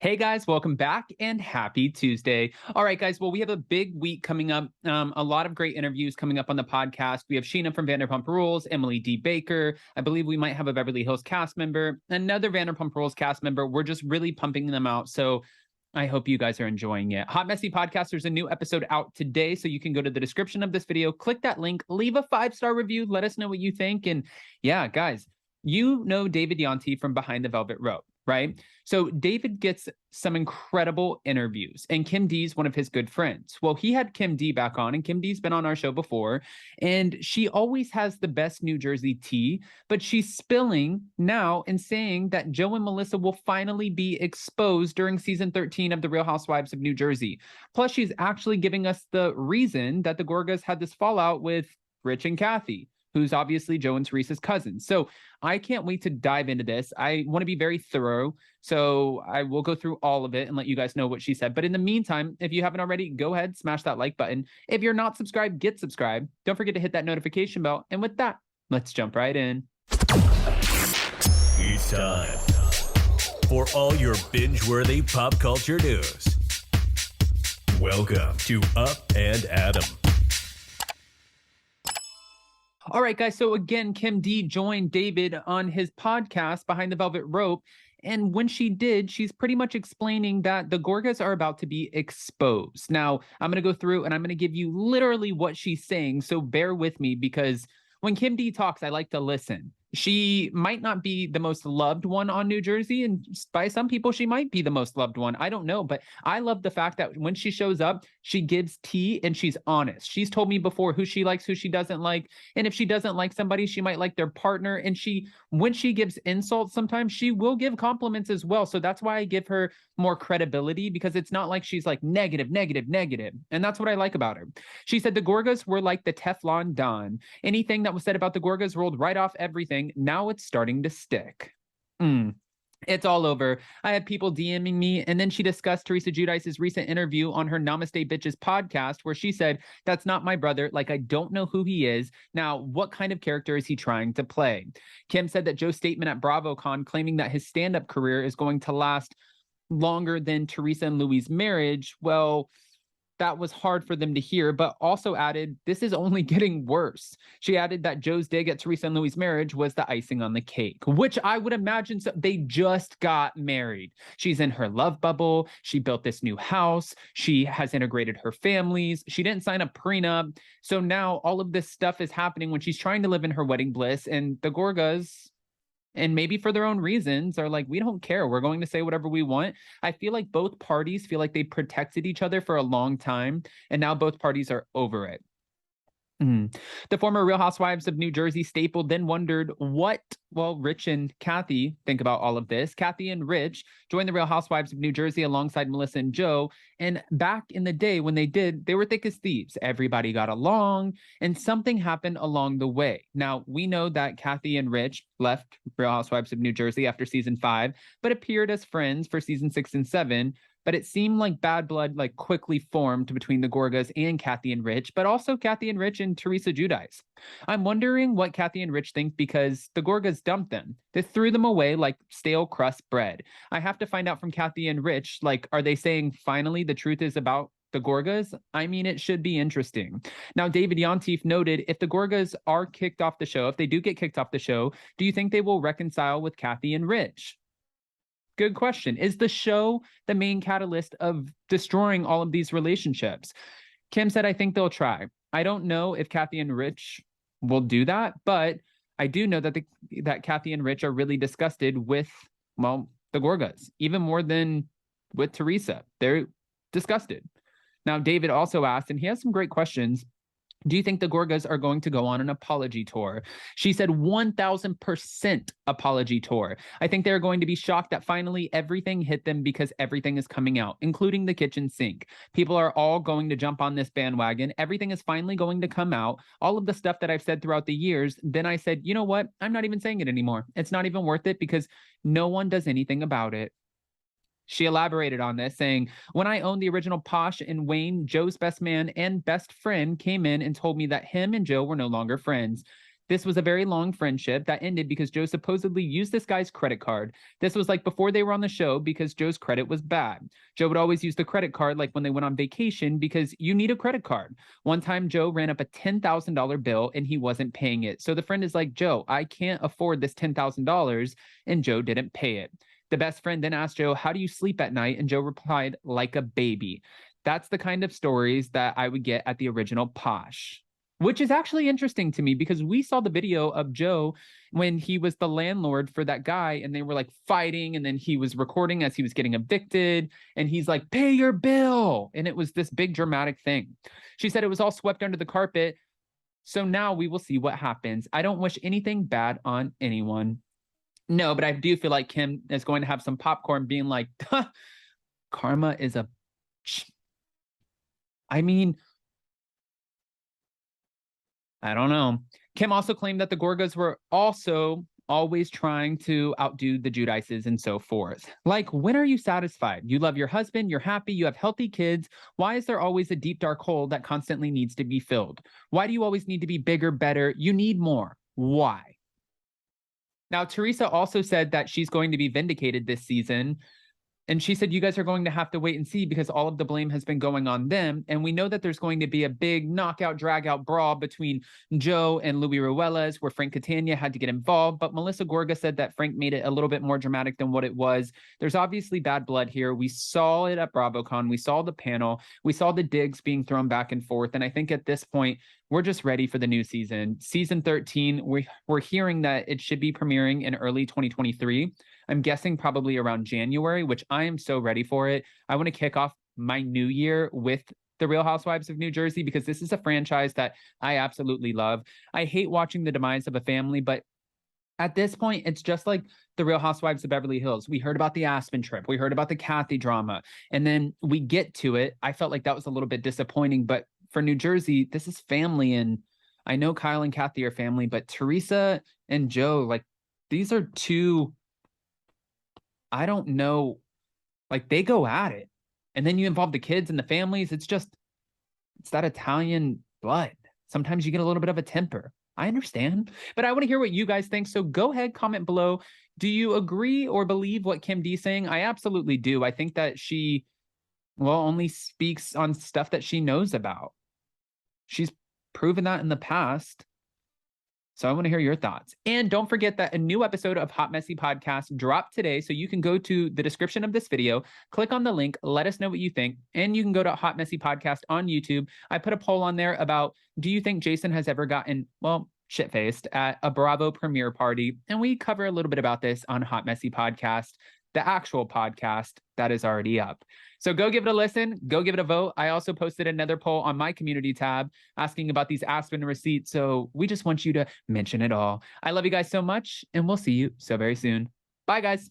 Hey guys, welcome back and happy Tuesday. All right, guys. Well, we have a big week coming up. A lot of great interviews coming up on the podcast. We have Sheena from Vanderpump Rules, Emily D. Baker. I believe we might have a Beverly Hills cast member, another Vanderpump Rules cast member. We're just really pumping them out. So I hope you guys are enjoying it. Hot Messy Podcast, there's a new episode out today. So you can go to the description of this video, click that link, leave a 5-star review. Let us know what you think. And yeah, guys, you know David Yanti from Behind the Velvet Rope, right? So David gets some incredible interviews, and Kim D's one of his good friends. Well, he had Kim D back on, and Kim D's been on our show before, and she always has the best New Jersey tea, but she's spilling now and saying that Joe and Melissa will finally be exposed during season 13 of The Real Housewives of New Jersey. Plus, she's actually giving us the reason that the Gorgas had this fallout with Rich and Kathy, who's obviously Joe and Teresa's cousin. So I can't wait to dive into this. I want to be very thorough, so I will go through all of it and let you guys know what she said. But in the meantime, if you haven't already, go ahead, smash that like button. If you're not subscribed, get subscribed. Don't forget to hit that notification bell. And with that, let's jump right in. It's time for all your binge-worthy pop culture news. Welcome to Up and Adam. All right, guys. So again, Kim D joined David on his podcast, Behind the Velvet Rope. And when she did, she's pretty much explaining that the Gorgas are about to be exposed. Now, I'm going to go through and I'm going to give you literally what she's saying. So bear with me, because when Kim D talks, I like to listen. She might not be the most loved one on New Jersey, and by some people, she might be the most loved one. I don't know, but I love the fact that when she shows up, she gives tea and she's honest. She's told me before who she likes, who she doesn't like, and if she doesn't like somebody, she might like their partner. And when she gives insults, sometimes she will give compliments as well. So that's why I give her more credibility, because it's not like she's like negative, negative, negative. And that's what I like about her. She said the Gorgas were like the Teflon Don. Anything that was said about the Gorgas rolled right off everything. Now it's starting to stick. It's all over. I had people DMing me, and then she discussed Teresa Giudice's recent interview on her Namaste Bitches podcast, where she said, "That's not my brother. Like, I don't know who he is. Now, what kind of character is he trying to play?" Kim said that Joe's statement at BravoCon claiming that his stand-up career is going to last longer than Teresa and Louis' marriage, well, that was hard for them to hear, but also added, this is only getting worse. She added that Joe's dig at Teresa and Louis' marriage was the icing on the cake, which I would imagine they just got married. She's in her love bubble. She built this new house. She has integrated her families. She didn't sign a prenup. So now all of this stuff is happening when she's trying to live in her wedding bliss, and the Gorgas, and maybe for their own reasons, are like, we don't care. We're going to say whatever we want. I feel like both parties feel like they protected each other for a long time, and now both parties are over it. The former Real Housewives of New Jersey staple then wondered Rich and Kathy think about all of this. Kathy and Rich joined the Real Housewives of New Jersey alongside Melissa and Joe. And back in the day when they did, they were thick as thieves. Everybody got along, and something happened along the way. Now, we know that Kathy and Rich left Real Housewives of New Jersey after season 5, but appeared as friends for season 6 and 7. But it seemed like bad blood quickly formed between the Gorgas and Kathy and Rich, but also Kathy and Rich and Teresa Giudice. I'm wondering what Kathy and Rich think, because the Gorgas dumped them. They threw them away like stale crust bread. I have to find out from Kathy and Rich, are they saying finally the truth is about the Gorgas? I mean, it should be interesting. Now, David Yantif noted, if the Gorgas are kicked off the show, if they do get kicked off the show, do you think they will reconcile with Kathy and Rich? Good question. Is the show the main catalyst of destroying all of these relationships? Kim said, I think they'll try. I don't know if Kathy and Rich will do that, but I do know that Kathy and Rich are really disgusted with, the Gorgas, even more than with Teresa. They're disgusted. Now, David also asked, and he has some great questions, do you think the Gorgas are going to go on an apology tour? She said 1,000% apology tour. I think they're going to be shocked that finally everything hit them, because everything is coming out, including the kitchen sink. People are all going to jump on this bandwagon. Everything is finally going to come out. All of the stuff that I've said throughout the years. Then I said, you know what? I'm not even saying it anymore. It's not even worth it, because no one does anything about it. She elaborated on this, saying, when I owned the original Posh and Wayne, Joe's best man and best friend came in and told me that him and Joe were no longer friends. This was a very long friendship that ended because Joe supposedly used this guy's credit card. This was like before they were on the show because Joe's credit was bad. Joe would always use the credit card like when they went on vacation because you need a credit card. One time Joe ran up a $10,000 bill and he wasn't paying it. So the friend is like, Joe, I can't afford this $10,000, and Joe didn't pay it. The best friend then asked Joe, how do you sleep at night? And Joe replied, like a baby. That's the kind of stories that I would get at the original Posh, which is actually interesting to me because we saw the video of Joe when he was the landlord for that guy and they were like fighting, and then he was recording as he was getting evicted and he's like, pay your bill. And it was this big dramatic thing. She said it was all swept under the carpet. So now we will see what happens. I don't wish anything bad on anyone. No, but I do feel like Kim is going to have some popcorn being like, karma is a... I mean, I don't know. Kim also claimed that the Gorgas were also always trying to outdo the Giudices and so forth. Like, when are you satisfied? You love your husband, you're happy, you have healthy kids. Why is there always a deep, dark hole that constantly needs to be filled? Why do you always need to be bigger, better? You need more. Why? Now, Teresa also said that she's going to be vindicated this season. And she said, you guys are going to have to wait and see because all of the blame has been going on them. And we know that there's going to be a big knockout, drag out brawl between Joe and Louis Ruelas, where Frank Catania had to get involved. But Melissa Gorga said that Frank made it a little bit more dramatic than what it was. There's obviously bad blood here. We saw it at BravoCon. We saw the panel. We saw the digs being thrown back and forth. And I think at this point, we're just ready for the new season. Season 13, we're hearing that it should be premiering in early 2023. I'm guessing probably around January, which I am so ready for it. I want to kick off my new year with the Real Housewives of New Jersey because this is a franchise that I absolutely love. I hate watching the demise of a family, but at this point, it's just like the Real Housewives of Beverly Hills. We heard about the Aspen trip. We heard about the Kathy drama. And then we get to it. I felt like that was a little bit disappointing, but for New Jersey, this is family. And I know Kyle and Kathy are family, but Teresa and Joe, like, these are two... I don't know, like, they go at it. And then you involve the kids and the families. It's that Italian blood. Sometimes you get a little bit of a temper. I understand, but I want to hear what you guys think. So go ahead, comment below. Do you agree or believe what Kim D's saying? I absolutely do. I think that she, well, only speaks on stuff that she knows about. She's proven that in the past. So I want to hear your thoughts. And don't forget that a new episode of Hot Messy Podcast dropped today. So you can go to the description of this video, click on the link, let us know what you think. And you can go to Hot Messy Podcast on YouTube. I put a poll on there about, do you think Jason has ever gotten, well, shit-faced at a Bravo premiere party? And we cover a little bit about this on Hot Messy Podcast, the actual podcast that is already up. So go give it a listen, go give it a vote. I also posted another poll on my community tab asking about these Aspen receipts. So we just want you to mention it all. I love you guys so much, and we'll see you so very soon. Bye, guys.